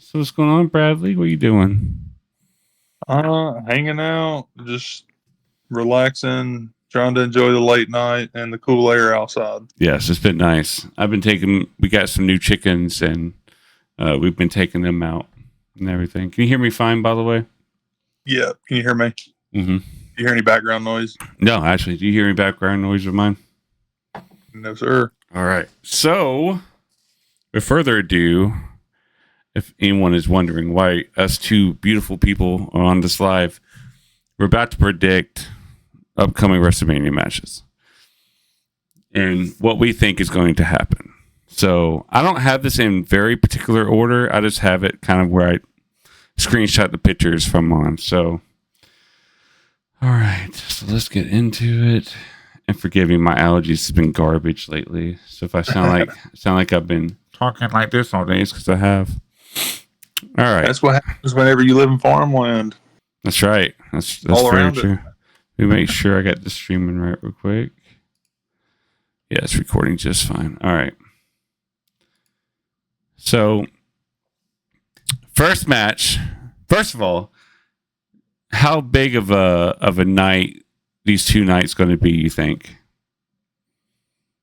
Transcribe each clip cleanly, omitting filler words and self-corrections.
So what's going on, Bradley? What are you doing? Hanging out, just relaxing, trying to enjoy the late night and the cool air outside. Yes, it's been nice. We got some new chickens and we've been taking them out and everything. Can you hear me fine, by the way? Yeah, can you hear me? Mm-hmm. You hear any background noise? No, actually, do you hear any background noise of mine? No, sir. All right. So, with further ado, if anyone is wondering why us two beautiful people are on this live, we're about to predict upcoming WrestleMania matches and what we think is going to happen. So I don't have this in very particular order. I just have it kind of where I screenshot the pictures from on. So, all right. So let's get into it. And forgive me, my allergies have been garbage lately. So if I sound like I've been talking like this all day, it's because I have. All right. That's what happens whenever you live in farmland. That's right. That's all very around true. it. Let me make sure I got the streaming right real quick. Yeah, it's recording just fine. All right. So, first match. First of all, how big of a night these two nights going to be? You think?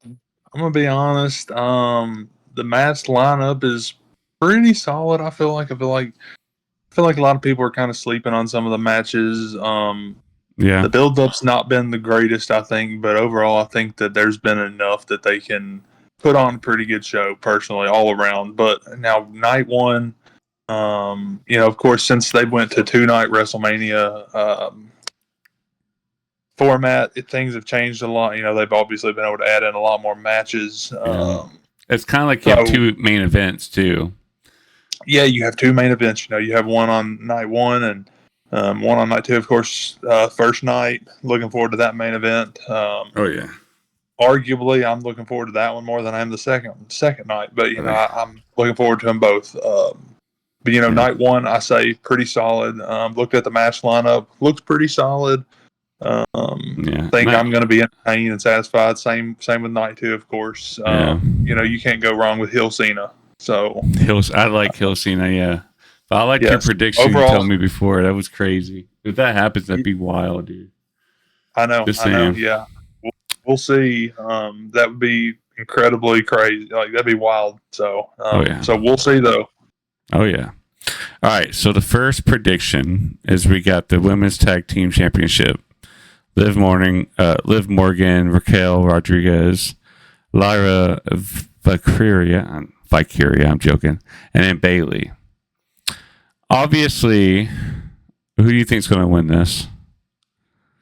I'm gonna be honest. The match lineup is pretty solid. I feel like a lot of people are kind of sleeping on some of the matches. Yeah. The build-up's not been the greatest, I think, but overall, I think that there's been enough that they can put on a pretty good show, personally, all around. But now, night one, of course, since they went to two-night WrestleMania format, things have changed a lot. They've obviously been able to add in a lot more matches. It's kind of like you have two main events, too. Yeah, you have two main events. You have one on night one and one on night two, of course. First night, looking forward to that main event. Oh yeah. Arguably, I'm looking forward to that one more than I am the second night. But I'm looking forward to them both. But night one, I say pretty solid. Looked at the match lineup, looks pretty solid. Think I'm going to be entertained and satisfied. Same with night two, of course. You can't go wrong with Hill Cena. So I like Hill Cena, yeah. But I like your prediction overall, you told me before. That was crazy. If that happens, that'd be wild, dude. I know, yeah. We'll see. That would be incredibly crazy. Like, that'd be wild. So, So we'll see, though. Oh, yeah. All right, so the first prediction is we got the Women's Tag Team Championship. Liv Morgan, Raquel Rodriguez, Lyra Valkyria, I'm joking, and then Bayley. Obviously, who do you think is going to win this?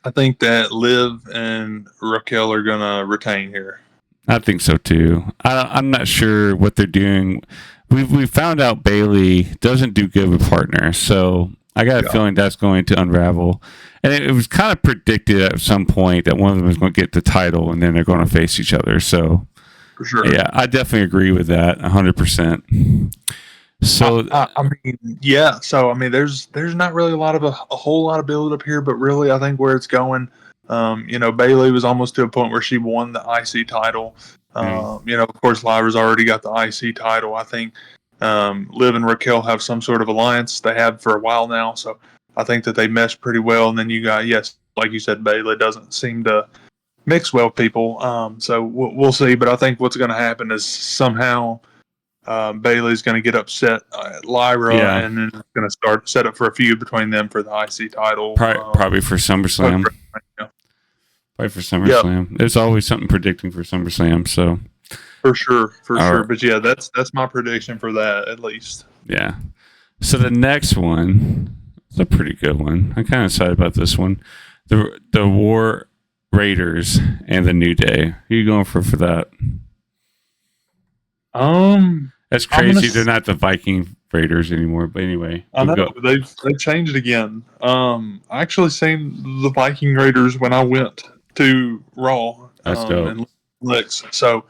I think that Liv and Raquel are going to retain here. I think so too. I'm not sure what they're doing. We found out Bayley doesn't do good with partners, so I got a feeling that's going to unravel. And it was kind of predicted at some point that one of them is going to get the title, and then they're going to face each other. So, for sure, yeah, I definitely agree with that 100%. So there's not really a whole lot of build up here, but really I think where it's going, Bayley was almost to a point where she won the IC title. Of course, Lyra's already got the IC title. I think Liv and Raquel have some sort of alliance they have for a while now, so I think that they mesh pretty well. And then you got, like you said, Bayley doesn't seem to mix well with people. So we'll see. But I think what's going to happen is somehow Bayley's going to get upset at Lyra, and then it's going to set up for a feud between them for the IC title. Probably for SummerSlam. Probably for SummerSlam. Yep. There's always something predicting for SummerSlam, so for sure. But yeah, that's my prediction for that at least. Yeah. So the next one is a pretty good one. I'm kind of excited about this one. The War Raiders and the New Day. Who are you going for that? That's crazy. They're not the Viking Raiders anymore. But anyway, I know they've changed again. I actually seen the Viking Raiders when I went to Raw. That's dope. And Lex. So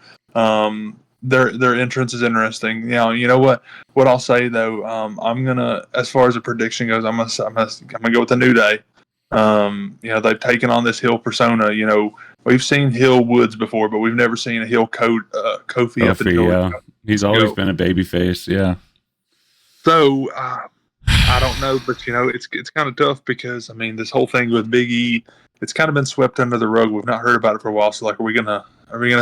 their entrance is interesting. You know what? What I'll say though, I'm gonna, as far as the prediction goes, I'm gonna go with the New Day. They've taken on this heel persona. We've seen Hill Woods before, but we've never seen a Hill Kofi up until he's always been a babyface. Yeah. So I don't know, but it's kind of tough because I mean, this whole thing with Big E, it's kind of been swept under the rug. We've not heard about it for a while. So like, are we gonna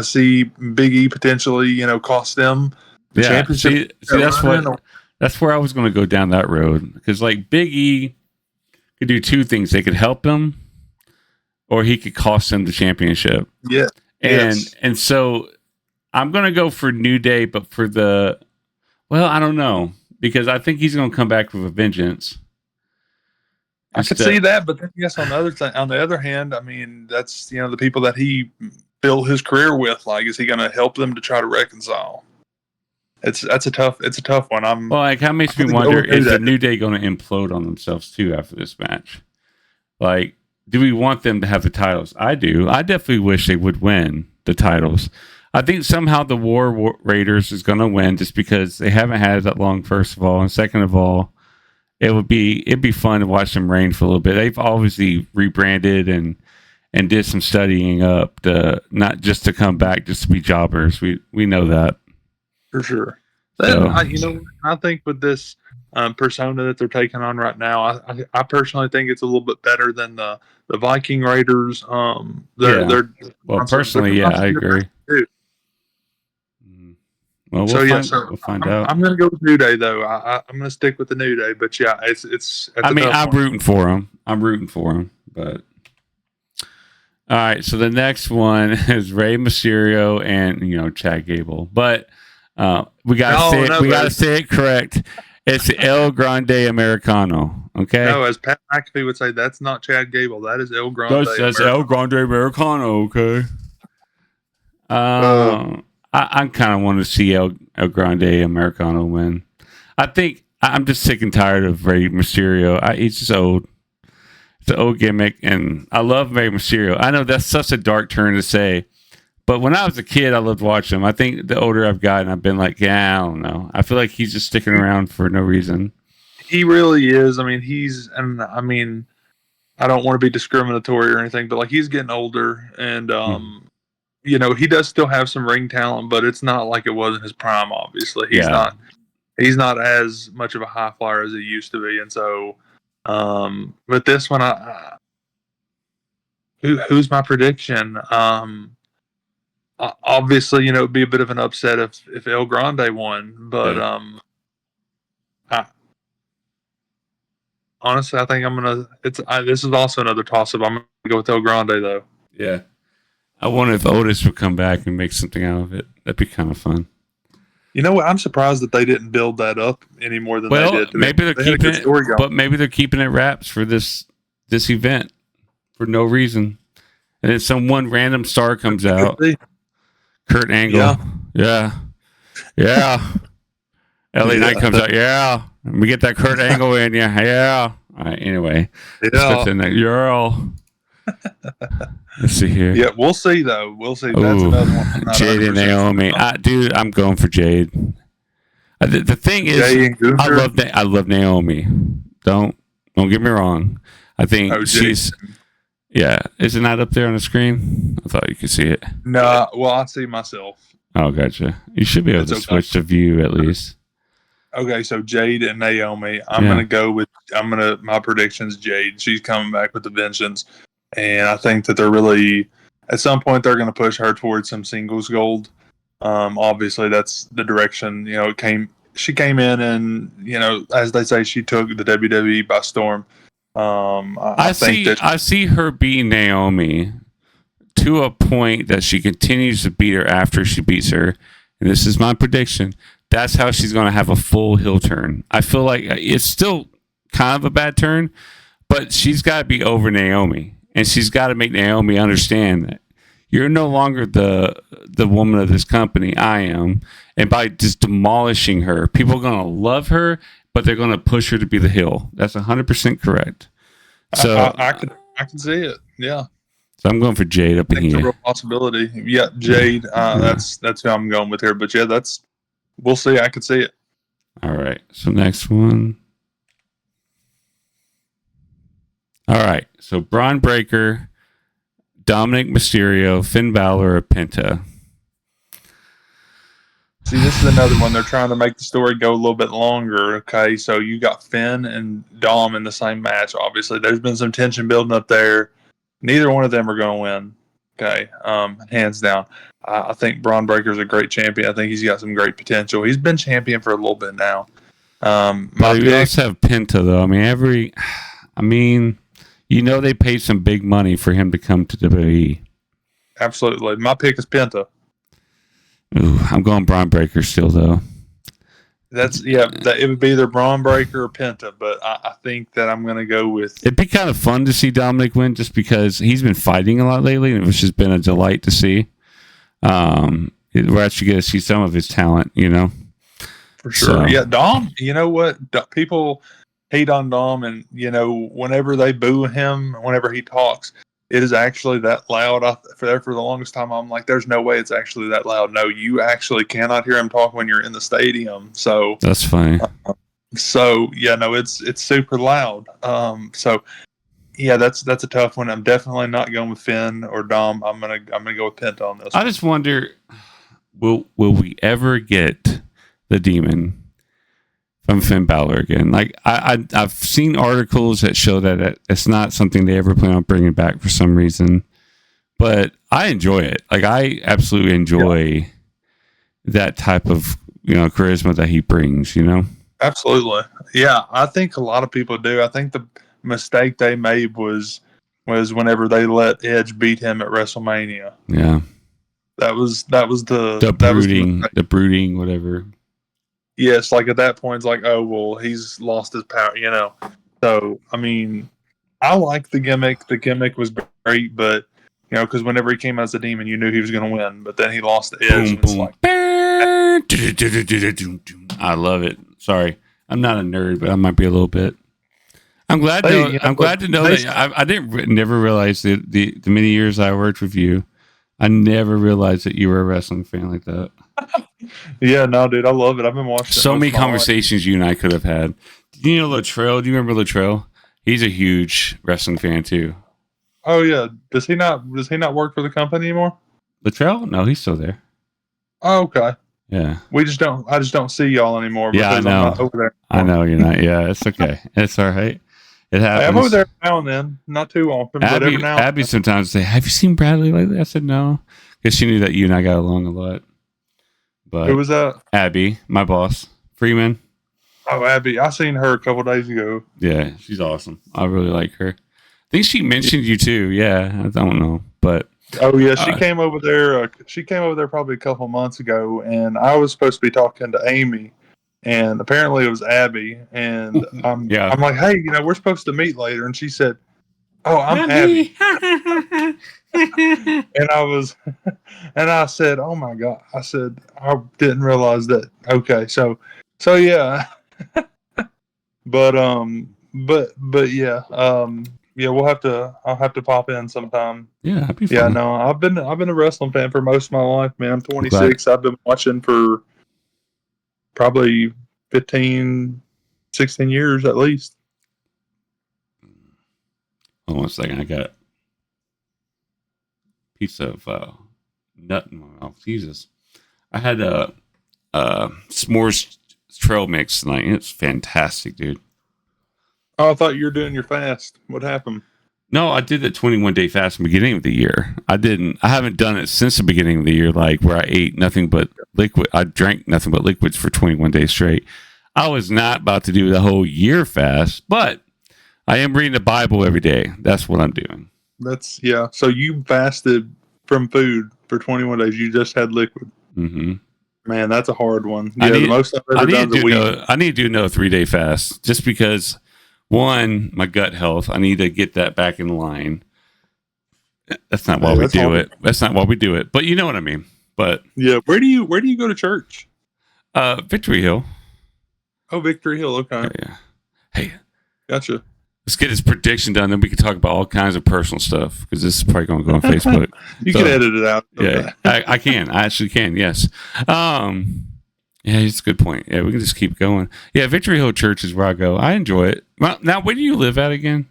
see Big E potentially, cost them the Yeah, championship? see, that's where I was going to go down that road because like Big E could do two things. They could help him, or he could cost him the championship. Yeah. And Yes. and so I'm going to go for New Day, but I don't know because I think he's going to come back with a vengeance. I could see that, but then yes, on the other hand, I mean, that's the people that he built his career with. Like, is he going to help them to try to reconcile? It's a tough one. That makes me wonder: is the New Day going to implode on themselves too after this match? Like, do we want them to have the titles? I do. I definitely wish they would win the titles. I think somehow the War Raiders is going to win just because they haven't had it that long. First of all, and second of all, it'd be fun to watch them reign for a little bit. They've obviously rebranded and did some studying up to not just to come back just to be jobbers. We know that for sure. So, I think with this persona that they're taking on right now, I personally think it's a little bit better than the Viking Raiders. Personally, I agree. Well, we'll find out. I'm going to go with New Day though. I'm going to stick with the New Day, but yeah, it's. I'm rooting for them. But all right. So the next one is Rey Mysterio and Chad Gable, but we gotta say it correct. It's El Grande Americano. Okay. No, as Pat McAfee would say, that's not Chad Gable. That is El Grande. That's El Grande Americano. Okay. I kind of want to see El Grande Americano win. I think I'm just sick and tired of Rey Mysterio. He's just old. It's an old gimmick, and I love Rey Mysterio. I know that's such a dark turn to say, but when I was a kid, I loved watching him. I think the older I've gotten, I've been like, I don't know. I feel like he's just sticking around for no reason. He really is. I mean, I don't want to be discriminatory or anything, but like he's getting older, and he does still have some ring talent, but it's not like it was in his prime. Obviously, he's not as much of a high flyer as he used to be, and so. But this one, who's my prediction? Obviously, it'd be a bit of an upset if El Grande won, but honestly, I think I'm gonna. This is also another toss-up. I'm gonna go with El Grande though. Yeah, I wonder if Otis would come back and make something out of it. That'd be kind of fun. You know what? I'm surprised that they didn't build that up any more than they did. Maybe they're keeping it, but maybe they're keeping it wraps for this event for no reason, and then some one random star comes out. Kurt Angle, yeah. LA Knight comes out, we get that Kurt Angle in, yeah. All right, anyway, let's see here. Yeah, we'll see though. We'll see. That's another one. Jade and Naomi. Dude, I'm going for Jade. The thing is, I love Naomi. Don't get me wrong. I think she's. Yeah, is it not up there on the screen? I thought you could see it. No, well, I see myself. Oh, gotcha. You should be able to switch the view at least. Okay, so Jade and Naomi. My prediction's Jade. She's coming back with the vengeance. And I think that they're really, at some point, they're going to push her towards some singles gold. Obviously, that's the direction, she came in and, as they say, she took the WWE by storm. I see her being Naomi to a point that she continues to beat her after she beats her. And this is my prediction. That's how she's going to have a full heel turn. I feel like it's still kind of a bad turn, but she's got to be over Naomi. And she's got to make Naomi understand that you're no longer the woman of this company. I am. And by just demolishing her, people are going to love her, but they're going to push her to be the heel. That's 100% correct. So I can see it. Yeah. So I'm going for Jade up in here. It's a real possibility. Yeah, Jade. That's who I'm going with here. But yeah, we'll see. I can see it. All right. So next one. All right. So Braun Breaker, Dominic Mysterio, Finn Balor, or Penta. See, this is another one. They're trying to make the story go a little bit longer. Okay, so you got Finn and Dom in the same match. Obviously, there's been some tension building up there. Neither one of them are going to win. Okay, hands down. I think Braun Breaker's a great champion. I think he's got some great potential. He's been champion for a little bit now. My But we also have Penta, though. I mean, they paid some big money for him to come to WWE. Absolutely. My pick is Penta. Ooh, I'm going Braun Breaker still, though. It would be either Braun Breaker or Penta, but I think that I'm going to go with. It'd be kind of fun to see Dominic win, just because he's been fighting a lot lately, and it's just been a delight to see. We're actually going to see some of his talent, For sure. So. Yeah, Dom. You know what? People hate on Dom, and whenever they boo him, whenever he talks, it is actually that loud. For the longest time, I'm like, there's no way it's actually that loud. No, you actually cannot hear him talk when you're in the stadium. So that's funny. It's super loud. That's a tough one. I'm definitely not going with Finn or Dom. I'm gonna go with Penta on this. I just wonder, will we ever get the Demon from Finn Balor again? Like I've seen articles that show that it's not something they ever plan on bringing back for some reason, but I enjoy it. Like I absolutely enjoy that type of charisma that he brings. Absolutely, yeah. I think a lot of people do. I think the mistake they made was whenever they let Edge beat him at WrestleMania. Yeah, that was the brooding, whatever. Yes, like at that point, it's like, oh, well, he's lost his power, So, I mean, I like the gimmick. The gimmick was great, but, because whenever he came as a Demon, you knew he was going to win. But then he lost the Edge. Boom, boom. I love it. Sorry, I'm not a nerd, but I might be a little bit. I'm glad to know that I never realize the many years I worked with you. I never realized that you were a wrestling fan like that. Yeah, no, dude, I love it. I've been watching so many conversations you and I could have had. Do you know Latrell? Do you remember Latrell? He's a huge wrestling fan too. Oh yeah, does he not work for the company anymore? Latrell? No, he's still there. Oh, okay. Yeah. I just don't see y'all anymore. Yeah, I know. I'm not over there I know you're not. Yeah, it's okay. It's all right. It happens. I'm over there now and then, not too often, but every now and then. Abby sometimes say, "Have you seen Bradley lately?" I said, "No," because she knew that you and I got along a lot. But who was that? Abby, my boss, Freeman. Oh, Abby, I seen her a couple days ago. Yeah, she's awesome. I really like her. I think she mentioned you too. Yeah, I don't know, but oh yeah, she came over there. She came over there probably a couple months ago, and I was supposed to be talking to Amy, and apparently it was Abby. And I'm like, hey, we're supposed to meet later, and she said, "Oh, I'm Abby." And I said, "Oh my God!" I said, "I didn't realize that." Okay, so yeah, but yeah, I'll have to pop in sometime. Yeah, that'd be fun. Yeah, no, I've been a wrestling fan for most of my life, man. I'm 26. I've been watching for probably 15, 16 years at least. Hold on a second, I got a piece of nut in my mouth. Jesus, I had a s'mores trail mix tonight. It's fantastic, dude. Oh, I thought you were doing your fast. What happened? No, I did the 21-day fast in the beginning of the year. I haven't done it since the beginning of the year, like where I ate nothing but liquid. I drank nothing but liquids for 21 days straight. I was not about to do the whole year fast, but I am reading the Bible every day. That's what I'm doing. So you fasted from food for 21 days. You just had liquid. Mm-hmm. Man, that's a hard one. Yeah, the most I've ever done is a week. I need to do another 3-day fast just because, one, my gut health. I need to get that back in line. That's not why we do it. That's not why we do it. But you know what I mean. But yeah, where do you go to church? Victory Hill. Oh, Victory Hill. Okay. Yeah. Hey, gotcha. Let's get his prediction done. Then we can talk about all kinds of personal stuff because this is probably going to go on Facebook. You can edit it out. Yeah, I can. I actually can. Yes. Yeah, it's a good point. Yeah, we can just keep going. Yeah, Victory Hill Church is where I go. I enjoy it. Well, now, where do you live at again?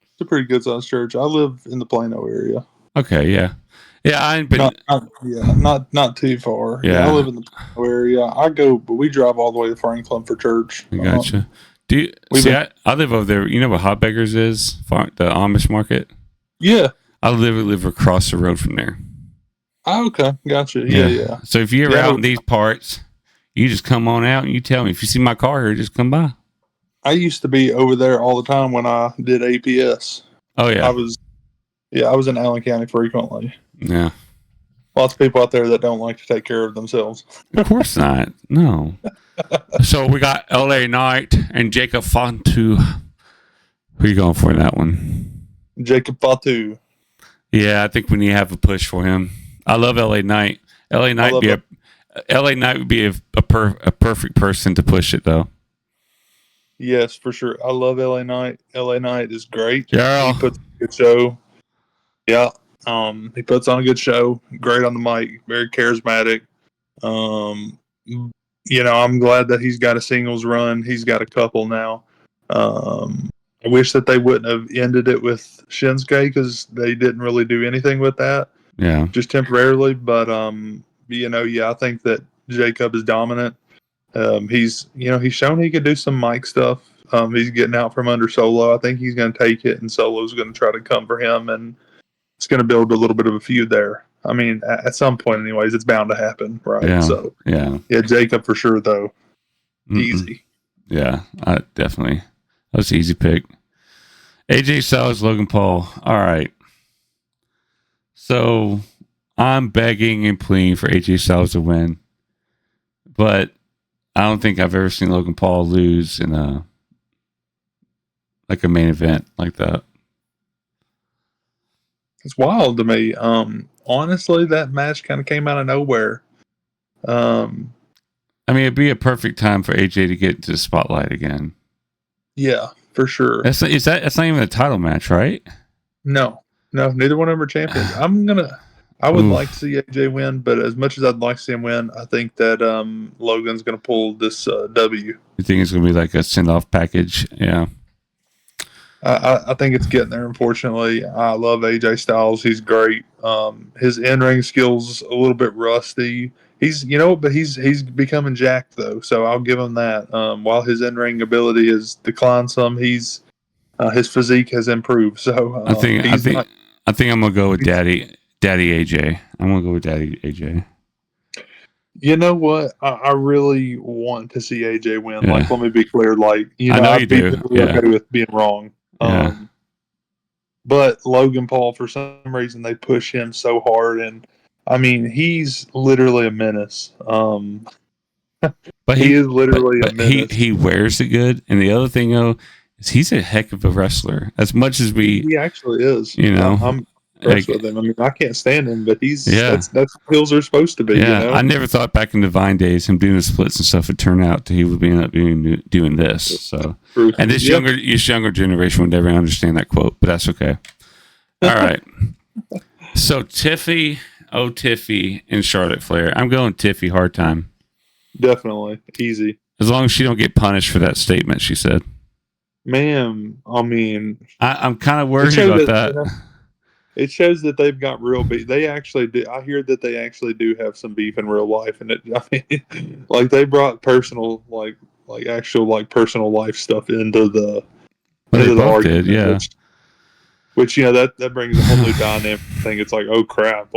It's a pretty good sized church. I live in the Plano area. Okay, yeah. Yeah, I ain't been. Not too far. Yeah, I Yeah, live in the area. I go, but we drive all the way to Franklin for church. I gotcha. Do you We've see? been, I live over there. You know what Hot Beggars is? The Amish market. yeah. I literally live across the road from there. Oh, okay, gotcha. Yeah, Yeah. yeah, So if you're ever yeah. out in these parts, you just come on out and you tell me if you see my car here, just come by. I used to be over there all the time when I did APS. Oh I yeah, was, yeah, I was in Allen County frequently. yeah. Lots of people out there that don't like to take care of themselves. Of course not. No. So we got L.A. Knight and Jacob Fontu. Who are you going for in that one? Jacob Fatu. Yeah, I think we need to have a push for him. I love L.A. Knight. L.A. I Knight love be it. L.A. Knight would be a perfect person to push it though. Yes, for sure. I love LA Knight. LA Knight is great. He Yeah. puts on a good show. Yeah. He puts on a good show. Great on the mic. Very charismatic. Um, I'm glad that he's got a singles run. He's got a couple now. I wish that they wouldn't have ended it with Shinsuke because they didn't really do anything with that, Yeah. just temporarily. But yeah, I think that Jacob is dominant. He's shown he could do some mic stuff. He's getting out from under Solo. I think he's going to take it, and Solo's going to try to come for him, and it's going to build a little bit of a feud there. I mean, at some point, anyways, it's bound to happen, right? Yeah. So, Yeah. yeah, Jacob for sure, though. Mm-mm. Easy. Yeah. I definitely. That was an easy pick. AJ Styles, Logan Paul. All right. So I'm begging and pleading for AJ Styles to win, but I don't think I've ever seen Logan Paul lose in a main event like that. It's wild to me. Honestly, that match kind of came out of nowhere. I mean, it'd be a perfect time for AJ to get into the spotlight again. Yeah, for sure. That's not even a title match, right? No, neither one of them are champions. I would like to see AJ win, but as much as I'd like to see him win, I think that Logan's gonna pull this W. You think it's gonna be like a send-off package? Yeah. I think it's getting there. Unfortunately, I love AJ Styles. He's great. His in-ring skills a little bit rusty. But he's becoming jacked though, so I'll give him that. While his in-ring ability has declined some, his physique has improved. So I think I'm gonna go with Daddy AJ. I'm gonna go with Daddy AJ. You know what? I really want to see AJ win. Yeah. Like, let me be clear. Like, I know you I'd be do. really okay with being wrong. Yeah. But Logan Paul, for some reason, they push him so hard, and I mean, he's literally a menace. But he is literally a menace. he wears it good. And the other thing though is he's a heck of a wrestler. As much as He actually is. I'm impressed with him. I mean, I can't stand him, but that's what heels are supposed to be. Yeah, I never thought back in the Vine days him doing the splits and stuff would turn out he would end up doing this. So, and this younger generation would never understand that quote, but that's okay. All right. So Tiffy and Charlotte Flair. I'm going Tiffy hard time. Definitely easy. As long as she don't get punished for that statement she said. Ma'am, I mean, I'm kind of worried about that. It shows that they've got real beef. They actually do. I hear that they actually do have some beef in real life, and like they brought personal, actual personal life stuff into the argument. Yeah. Which that brings a whole new dynamic thing. It's like, oh crap,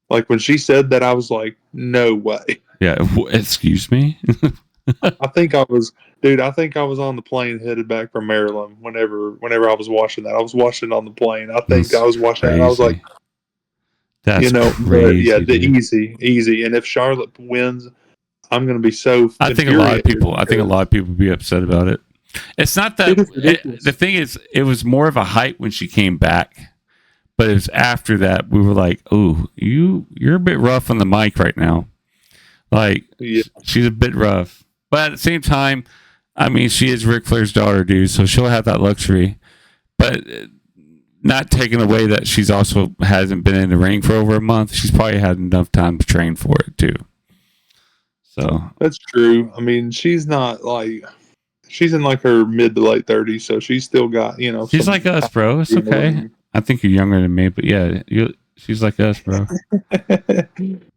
like when she said that, I was like, no way. Yeah. Excuse me. I think I was on the plane headed back from Maryland whenever I was watching that. I was watching it on the plane. I think I was watching it. I was like, that's crazy. But yeah, easy. And if Charlotte wins, I'm going to be so. I think a lot of people would be upset about it. It's not that. The thing is, it was more of a hype when she came back, but it was after that we were like, "Oh, you're a bit rough on the mic right now." Like, she's a bit rough. But at the same time, I mean, she is Ric Flair's daughter, dude, so she'll have that luxury. But not taking away that she's also hasn't been in the ring for over a month. She's probably had enough time to train for it, too. So that's true. I mean, she's not she's in her mid to late 30s, so she's still got, she's like us, bro. It's okay. I think you're younger than me, but yeah, She's like us, bro.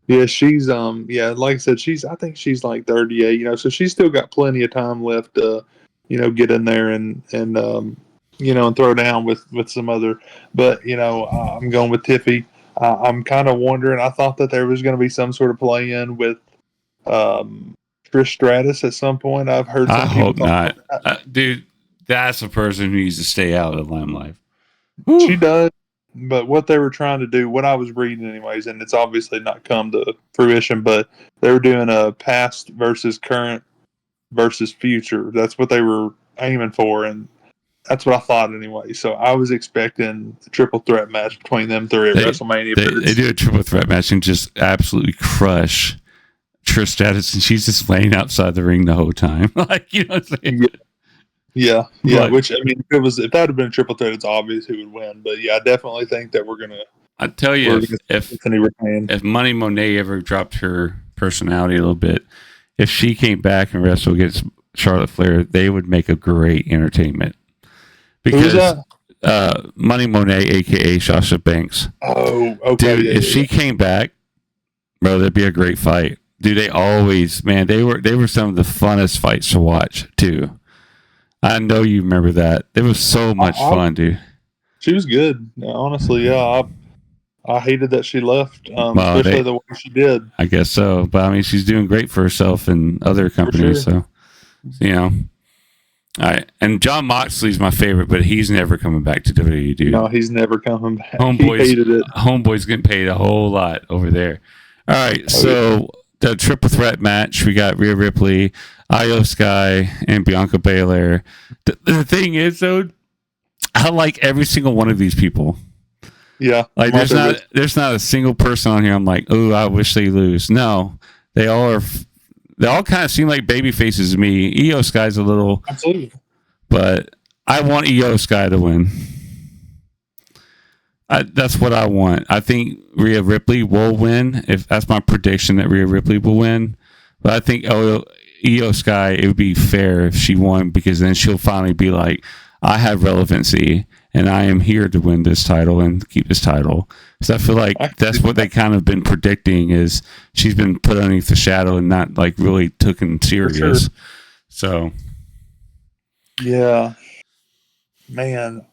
Yeah, she's like I said, I think she's like 38, so she's still got plenty of time left to, get in there and throw down with some other. But I'm going with Tiffy. I'm kind of wondering. I thought that there was going to be some sort of play in with um, Trish Stratus at some point. I've heard I some people hope talk not, about that. dude. That's a person who needs to stay out of the limelight. She Whew. does. But what they were trying to do, what I was reading anyways, and it's obviously not come to fruition, but they were doing a past versus current versus future. That's what they were aiming for, and that's what I thought anyway. So I was expecting a triple threat match between them three at They, WrestleMania. But they do a triple threat match and just absolutely crush Trish Stratus, and she's just laying outside the ring the whole time. Like, you know what I'm saying? yeah. Like, Which, I mean, if that had been a triple threat, it's obvious who would win. But yeah, I definitely think that I tell you, we're gonna if Anthony retain. if Money Monet ever dropped her personality a little bit, if she came back and wrestled against Charlotte Flair, they would make a great entertainment. Who's Because that? Money Monet, aka Sasha Banks, Oh, okay. dude, Yeah, if she came back, bro, that'd be a great fight. Dude, they always, man, they were some of the funnest fights to watch too. I know you remember that. It was so much fun, dude. She was good. Honestly, yeah. I hated that she left, Well, especially the way she did. I guess so, but I mean, she's doing great for herself and other companies. Sure. So, you know, all right. And John Moxley's my favorite, but he's never coming back to WWE, dude. No, he's never coming back. He hated it. Homeboy's getting paid a whole lot over there. All right, so the triple threat match, we got Rhea Ripley, Io Sky, and Bianca Belair. The thing is, though, I like every single one of these people. Yeah, like there's not a single person on here I'm like, oh, I wish they lose. No, they all are. They all kind of seem like baby faces to me. Io Sky's a little, absolutely, but I want Io Sky to win. That's what I want. I think Rhea Ripley will win. If that's my prediction, that Rhea Ripley will win. But I think Io Sky, it would be fair if she won, because then she'll finally be like, I have relevancy and I am here to win this title and keep this title. So I feel like that's what they kind of been predicting, is she's been put underneath the shadow and not like really taken serious. Sure. So yeah, man.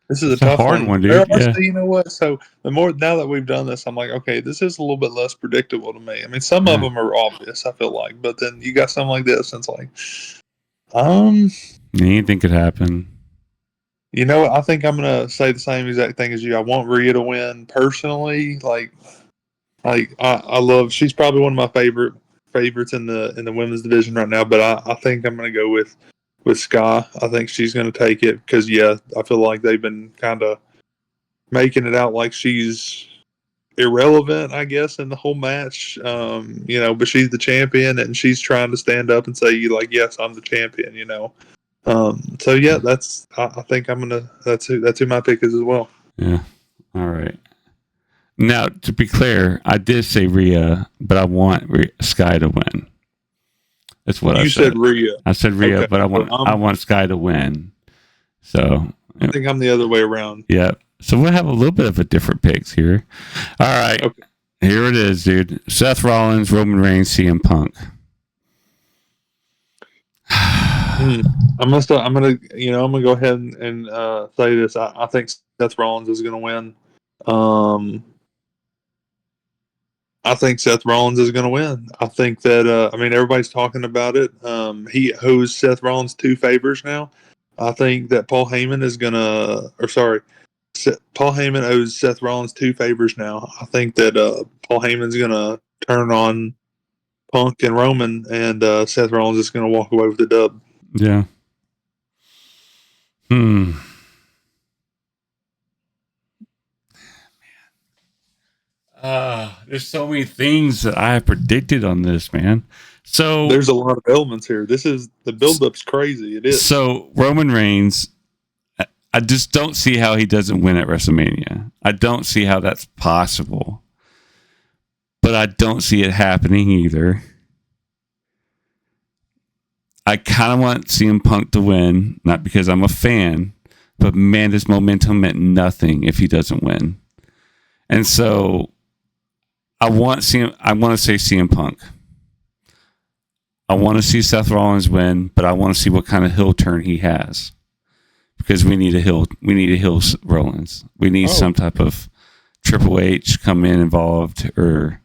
This is a tough one, dude. Yeah. You know what? So the more, now that we've done this, I'm like, okay, this is a little bit less predictable to me. I mean, some of them are obvious, I feel like, but then you got something like this, and it's like, anything could happen. You know, I think I'm gonna say the same exact thing as you. I want Rhea to win personally. Like I love. She's probably one of my favorites in the women's division right now. But I think I'm gonna go with Sky. I think she's gonna take it because I feel like they've been kind of making it out like she's irrelevant, I guess, in the whole match. But she's the champion and she's trying to stand up and say, yes, I'm the champion. So yeah, I think that's who my pick is as well. Yeah. All right. Now, to be clear, I did say Rhea, but I want Sky to win. That's what I said. You said Rhea. I said Rhea, okay, but I want Sky to win. So I think I'm the other way around. Yeah. So we'll have a little bit of a different picks here. All right. Okay. Here it is, dude. Seth Rollins, Roman Reigns, CM Punk. I'm gonna go ahead and say this. I think Seth Rollins is gonna win. I think Seth Rollins is gonna win. I think that everybody's talking about it. He owes Seth Rollins 2 favors now. I think that Paul Heyman owes Seth Rollins 2 favors now. I think that Paul Heyman's gonna turn on Punk and Roman, and Seth Rollins is gonna walk away with the dub. Yeah. There's so many things that I have predicted on this, man. So there's a lot of elements here. The build-up's crazy. It is. So Roman Reigns, I just don't see how he doesn't win at WrestleMania. I don't see how that's possible. But I don't see it happening either. I kind of want CM Punk to win, not because I'm a fan, But man, this momentum meant nothing if he doesn't win. And so I want to say CM Punk. I want to see Seth Rollins win, but I want to see what kind of heel turn he has. Because we need a heel Rollins. We need some type of Triple H come in involved, or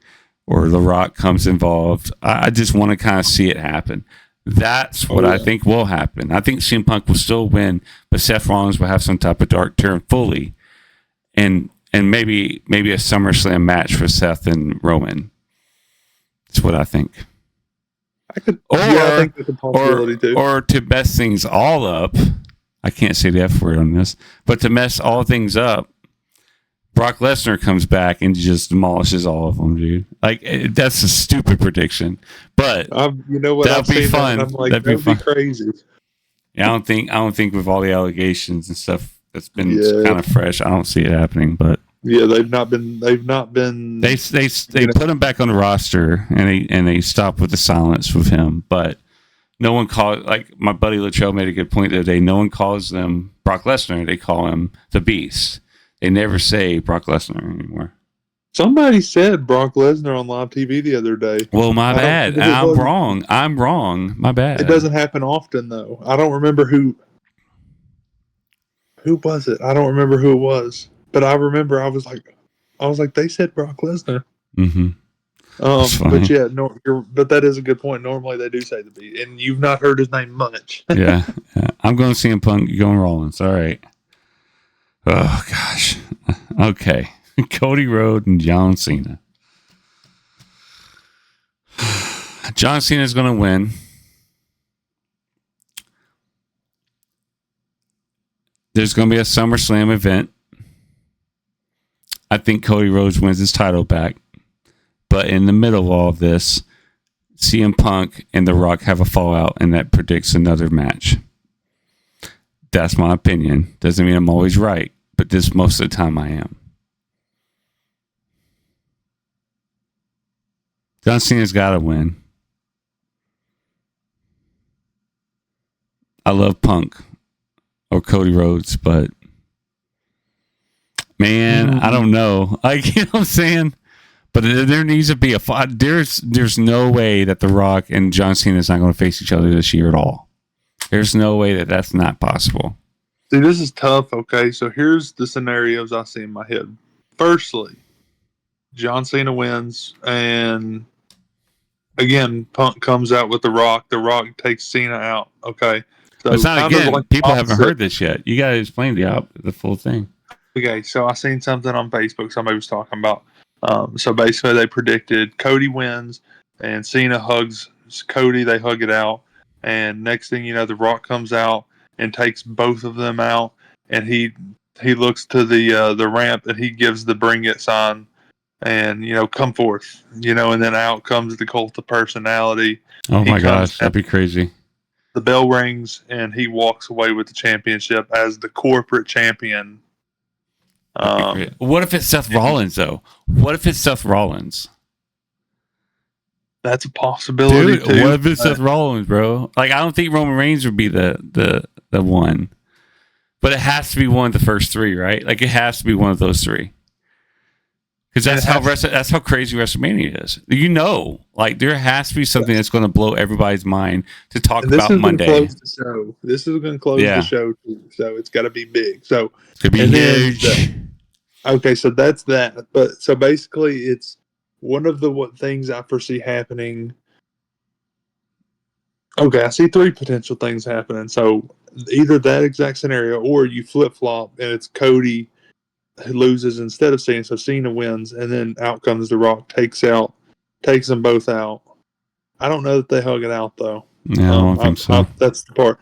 The Rock comes involved. I just want to kind of see it happen. That's what I think will happen. I think CM Punk will still win, but Seth Rollins will have some type of dark turn fully, and maybe a SummerSlam match for Seth and Roman. That's what I think. I think that's a possibility too. Or to mess things all up, I can't say the F word on this, but to mess all things up, Brock Lesnar comes back and just demolishes all of them, dude. Like, that's a stupid prediction, but you know what? That'd be fun. That, I'm like, that'd be fun. Crazy. Yeah, I don't think with all the allegations and stuff that's been kind of fresh, I don't see it happening. But yeah, they've not been. They put him back on the roster, and they stopped with the silence with him. But no one called, like my buddy Latrell made a good point the other day. No one calls them Brock Lesnar; they call him the Beast. They never say Brock Lesnar anymore. Somebody said Brock Lesnar on live TV the other day. Well, my bad. I'm wrong. My bad. It doesn't happen often, though. I don't remember who was it. I don't remember who it was, but I remember I was like, they said Brock Lesnar. Mm-hmm. But yeah, but that is a good point. Normally they do say the Beast, and you've not heard his name much. yeah. I'm going to CM Punk. You're going Rollins. All right. Oh gosh. Okay. Cody Rhodes and John Cena. John Cena is going to win. There's going to be a SummerSlam event. I think Cody Rhodes wins his title back. But in the middle of all of this, CM Punk and The Rock have a fallout, and that predicts another match. That's my opinion. Doesn't mean I'm always right, but this most of the time I am. John Cena's got to win. I love Punk or Cody Rhodes, but man, I don't know. Like, you know what I'm saying? But there needs to be a fight. There's no way that The Rock and John Cena is not going to face each other this year at all. There's no way that that's not possible. See, this is tough. Okay, so here's the scenarios I see in my head. Firstly, John Cena wins, and again, Punk comes out with The Rock. The Rock takes Cena out. Okay, so it's not again. Like people haven't heard this yet. You got to explain the full thing. Okay, so I seen something on Facebook. Somebody was talking about. So basically, they predicted Cody wins, and Cena hugs Cody. They hug it out, and next thing you know, The Rock comes out and takes both of them out, and he looks to the ramp, and he gives the bring it sign, and come forth, and then out comes the Cult of Personality. Oh my gosh, that'd be crazy. The bell rings, and he walks away with the championship as the corporate champion. What if it's Seth Rollins, though? What if it's Seth Rollins? That's a possibility, dude, too. What if it's Seth Rollins, bro? Like, I don't think Roman Reigns would be the one. But it has to be one of the first three, right? Like, it has to be one of those three. Because that's how crazy WrestleMania is. Like, there has to be something that's going to blow everybody's mind to talk about Monday. This is going to close the show, too. So it's got to be big. So could be huge. Okay, so that's that. But so basically, it's one of the things I foresee happening. Okay, I see three potential things happening. So either that exact scenario, or you flip flop and it's Cody who loses instead of Cena. So Cena wins, and then out comes The Rock, takes them both out. I don't know that they hug it out though. No, I don't think so. That's the part.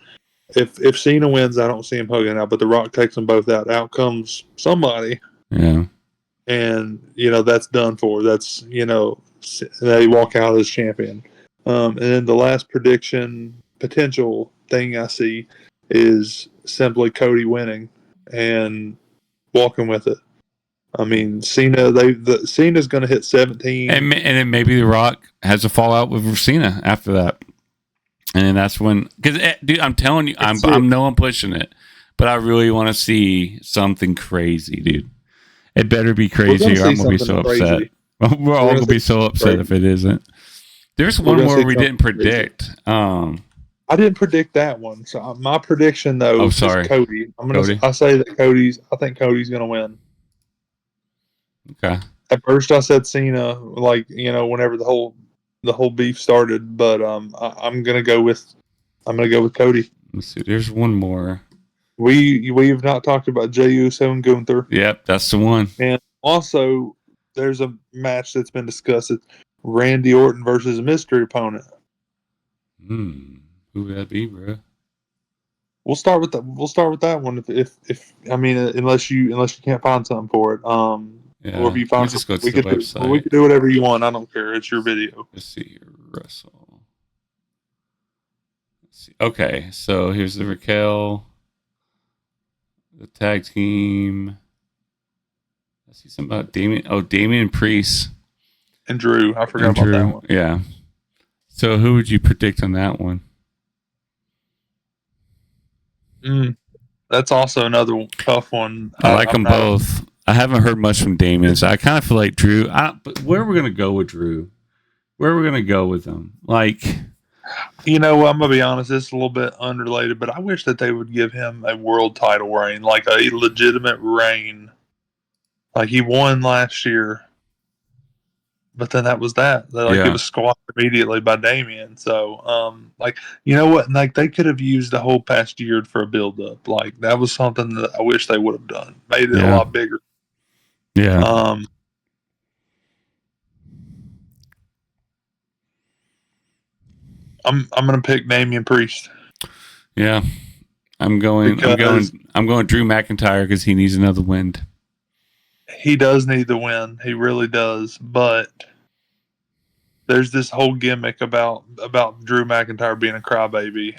If Cena wins, I don't see him hugging out, but The Rock takes them both out. Out comes somebody. Yeah. And, that's done for. That's, they walk out as champion. And then the last prediction, potential thing I see is simply Cody winning and walking with it. I mean, Cena's going to hit 17. And then maybe The Rock has a fallout with Cena after that. And then that's when, because, dude, I'm telling you, I'm pushing it. but I really want to see something crazy, dude. It better be We're gonna crazy, or see I'm gonna be something so upset. crazy. We're all gonna be so upset if it isn't. There's We're one gonna more see we didn't something crazy. predict. I didn't predict that one. So my prediction Oh, though is sorry, Cody. Cody. I say that Cody's. I think Cody's gonna win. Okay, At first, I said Cena. Like whenever the whole beef started, but I'm gonna go with Cody. let's see. There's one more. We've not talked about Jey Uso and Gunther, Yep, that's the one. and also there's a match that's been discussed. It's Randy Orton versus a mystery opponent. Who would that be, bro? We'll start with that. We'll start with that one. If I mean, unless you can't find something for it, or if Yeah, you let me find just something, go to the we website. could do whatever you want. I don't care. It's your video. Let's see here. Russell. Let's see. Okay, so here's the Raquel, the tag team. I see something about Damien. Oh, Damien Priest And Drew, I forgot and about that Drew. one. Yeah. So who would you predict on that one? That's also another tough one. I like I'm them not. both. I haven't heard much from Damien, so I kind of feel like Drew. But where are we gonna go with Drew? Where are we gonna go with him? Like, I'm gonna be honest. It's a little bit unrelated, but I wish that they would give him a world title reign, like a legitimate reign. Like he won last year, but then that was that. Like it yeah, was squashed immediately by Damien. So, like you know what? Like they could have used the whole past year for a build up. Like that was something that I wish they would have done. Made it a yeah, lot bigger. yeah, Um, I'm gonna pick Damian Priest yeah. I'm going. I'm because going. I'm going. Drew McIntyre because he needs another win. he does need the win. He really does. But there's this whole gimmick about Drew McIntyre being a crybaby.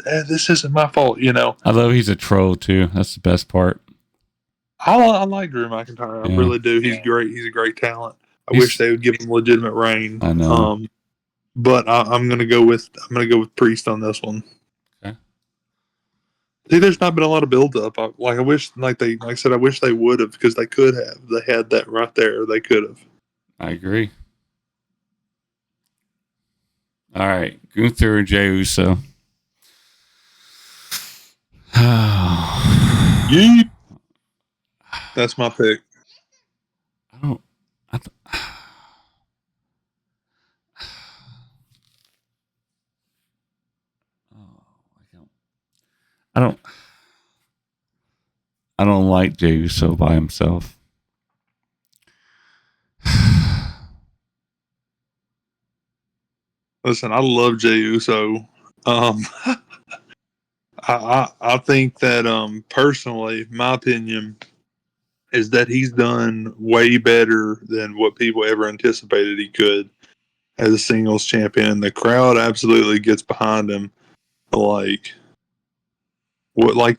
And this isn't my fault. Although he's a troll too. That's the best part. I like Drew McIntyre. I Yeah, really do. He's great. He's a great talent. I wish he's. they would give him legitimate reign. I know. But I'm gonna go with Priest on this one. Okay. See, there's not been a lot of build up. I wish, like I said, I wish they would have because they could have. They had that right there. They could have. I agree. All right, Gunther and Jey Uso. Yeet. That's my pick. I don't. I, th- oh, I don't. I don't like Jey Uso by himself. Listen, I love Jey Uso. Um, I think that personally, my opinion is that he's done way better than what people ever anticipated he could as a singles champion. The crowd absolutely gets behind him. Like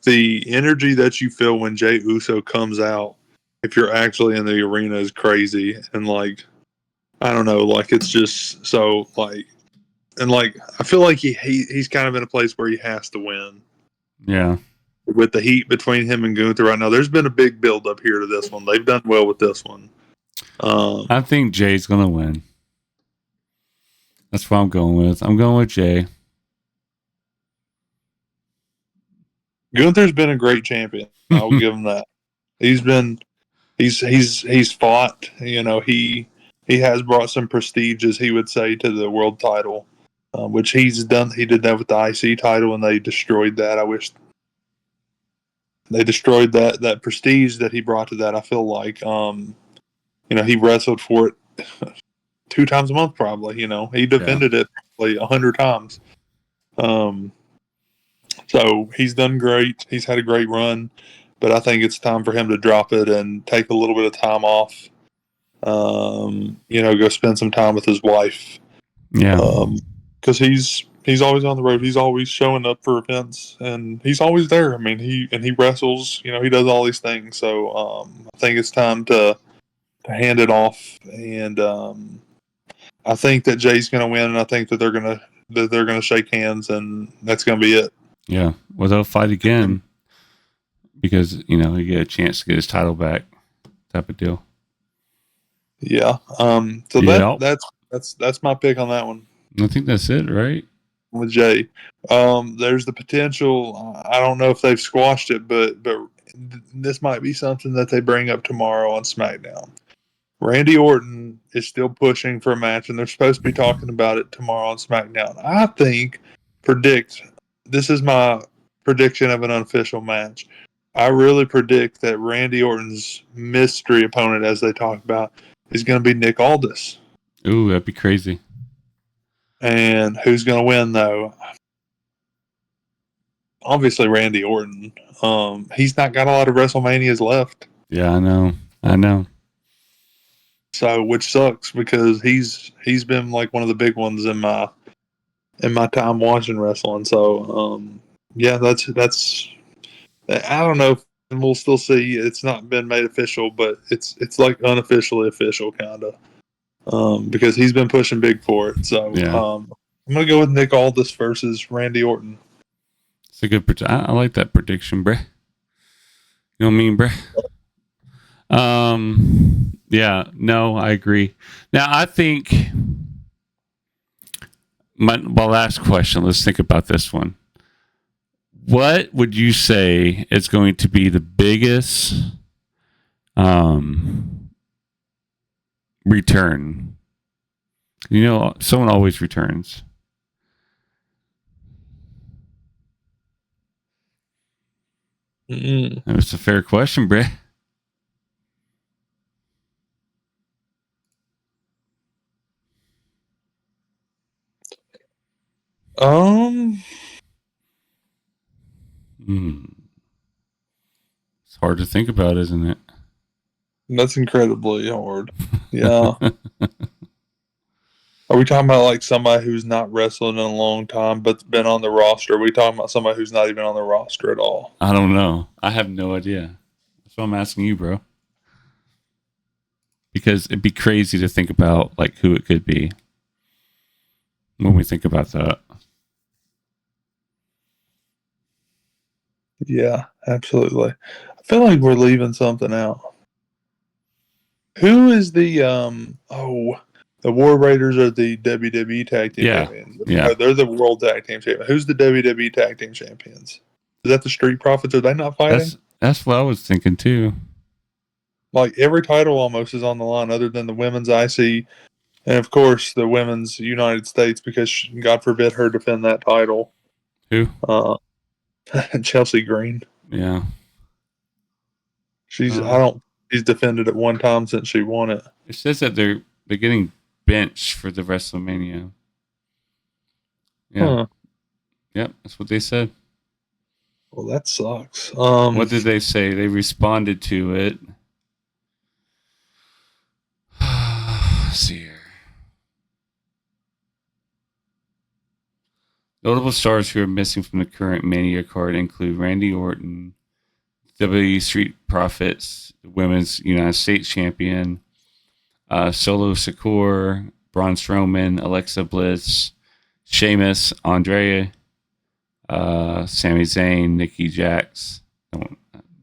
the energy that you feel when Jey Uso comes out, if you're actually in the arena, is crazy. And I don't know, it's just so and I feel like he's kind of in a place where he has to win. Yeah. With the heat between him and Gunther right now, there's been a big build up here to this one. They've done well with this one. I think Jay's gonna win. That's what I'm going with. I'm going with Jay. Gunther's been a great champion. I'll give him that. He's fought. He has brought some prestige, as he would say, to the world title, which he's done. He did that with the IC title, and they destroyed that. I wish they destroyed that prestige that he brought to that. I feel like he wrestled for it 2 times a month, probably. He defended it probably 100 times. Um, so he's done great. He's had a great run, but I think it's time for him to drop it and take a little bit of time off. Go spend some time with his wife. Yeah. Because he's always on the road. He's always showing up for events, and he's always there. I mean, he wrestles. He does all these things. So I think it's time to hand it off. And I think that Jay's going to win, and I think that they're going to shake hands, and that's going to be it. Yeah. Well, they'll fight again because, you know, he get a chance to get his title back type of deal. Yeah. So Yeah. that's my pick on that one I think that's it, right? with Jay. There's the potential. I don't know if they've squashed it, but this might be something that they bring up tomorrow on SmackDown. Randy Orton is still pushing for a match, and they're supposed to be talking about it tomorrow on SmackDown. I think, this is my prediction of an unofficial match. I really predict that Randy Orton's mystery opponent, as they talk about, is going to be Nick Aldis. Ooh, that'd be crazy. And who's going to win, though? Obviously, Randy Orton. He's not got a lot of WrestleManias left. Yeah, I know. So, which sucks because he's been like one of the big ones in my time watching wrestling. So, yeah, that's. I don't know if we'll still see. It's not been made official, but it's like unofficially official, kind of, because he's been pushing big for it. So, Yeah. I'm gonna go with Nick Aldis versus Randy Orton. It's a good I like that prediction, bruh. You know what I mean, bruh? Yeah, no, I agree. Now, I think my last question, let's think about this one. What would you say is going to be the biggest return? You know, someone always returns. That's a fair question, bruh. It's hard to think about, isn't it? That's incredibly hard. Yeah. Are we talking about like somebody who's not wrestling in a long time but's been on the roster? Are we talking about somebody who's not even on the roster at all? I don't know. I have no idea. That's why I'm asking you, bro. Because it'd be crazy to think about like who it could be when we think about that. Yeah, absolutely. I feel like we're leaving something out. Who is the the War Raiders are the WWE Tag Team Yeah. Champions. Yeah. They're the World Tag Team Champions. Who's the WWE Tag Team Champions? Is that the Street Profits? Are they not fighting? That's what I was thinking too. Like every title almost is on the line other than the women's IC and of course the women's United States because God forbid her defend that title. Who? Chelsea Green. Yeah. She's defended it one time since she won it. It says that they're getting benched for the WrestleMania. Yeah. Huh. Yep, that's what they said. Well, that sucks. What did they say? They responded to it. Let's see here. Notable stars who are missing from the current Mania card include Randy Orton, WWE Street Profits, the Women's United States Champion, Solo Secure, Braun Strowman, Alexa Bliss, Sheamus, Andrea, Sami Zayn, Nikki Jax. I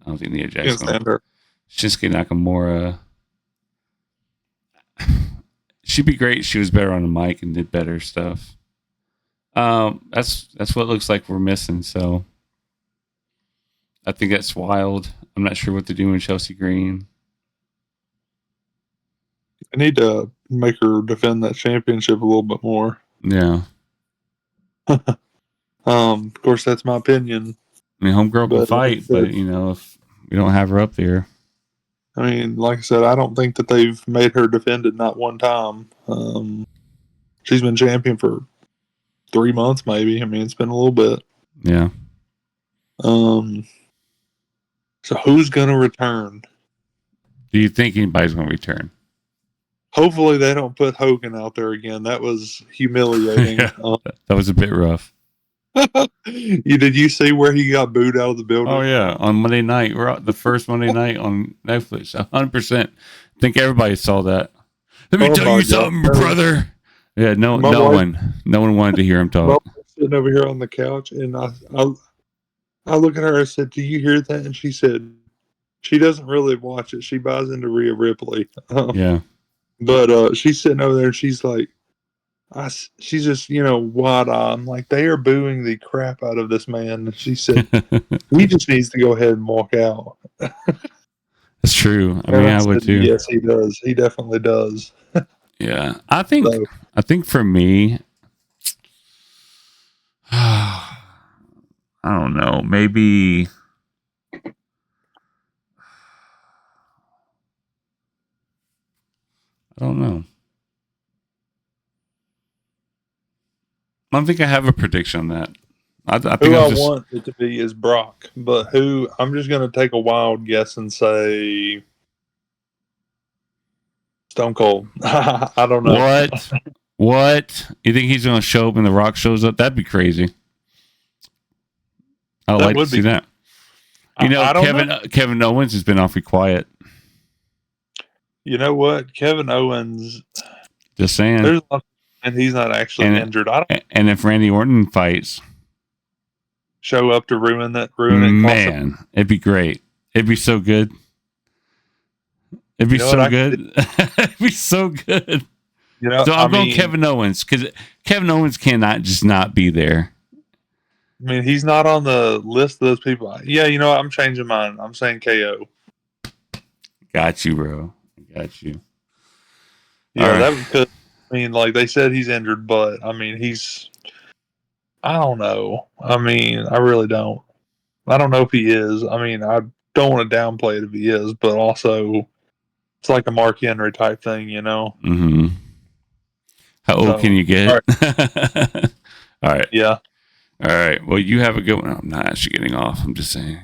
don't think Nia Jax. Shinsuke Nakamura. She'd be great. She was better on the mic and did better stuff. That's what it looks like we're missing. So I think that's wild. I'm not sure what to do with Chelsea Green. I need to make her defend that championship a little bit more. Yeah. Of course, that's my opinion. I mean, homegirl can fight, but you know, if we don't have her up there. I mean, like I said, I don't think that they've made her defend it not one time. She's been champion for 3 months, maybe. I mean, it's been a little bit. Yeah. So who's gonna return? Do you think anybody's going to return? Hopefully, they don't put Hogan out there again. That was humiliating. Yeah, that was a bit rough. Did you see where he got booed out of the building? Oh yeah, on Monday night, the first Monday night on Netflix. 100%. I think everybody saw that. Let me tell you something, brother. Yeah, no one wanted to hear him talk. Sitting over here on the couch, and I look at her. I said, "Do you hear that?" And she said, "She doesn't really watch it. She buys into Rhea Ripley." Yeah. But she's sitting over there, and she's like, she's just wide eyed. I'm like, they are booing the crap out of this man. And she said, "He just needs to go ahead and walk out." That's true. I And mean, I I would said, too. "Yes, he does. He definitely does." Yeah. I think So, for me, I don't know. Maybe I don't know. I don't think I have a prediction on that. I think who I'm I just want it to be is Brock, but who I'm just going to take a wild guess and say Stone Cold. I don't know. what? What? You think he's going to show up and The Rock shows up? That'd be crazy. I'd That like to would see be. that. You know, I don't know. Kevin Owens has been awfully quiet. You know what? Kevin Owens, Just saying. there's a lot, and he's not actually And injured. I don't and if Randy Orton fights, show up to ruin it, and cost him. man, it'd be great. It'd be so good. It'd be You know what? so good. It'd be so good. So I I'm going mean, Kevin Owens because Kevin Owens cannot just not be there. he's not on the list of those people. Yeah, you know what? I'm changing mine. I'm saying KO. Got you, bro. Got you. Yeah, All right. that because like they said, he's injured, but he's. I don't know. I really don't. I don't know if he is. I don't want to downplay it if he is, but also it's like a Mark Henry type thing, Mm-hmm. How old So, can you all get? right. All right. Yeah. All right. Well, you have a good one. I'm not actually getting off. I'm just saying.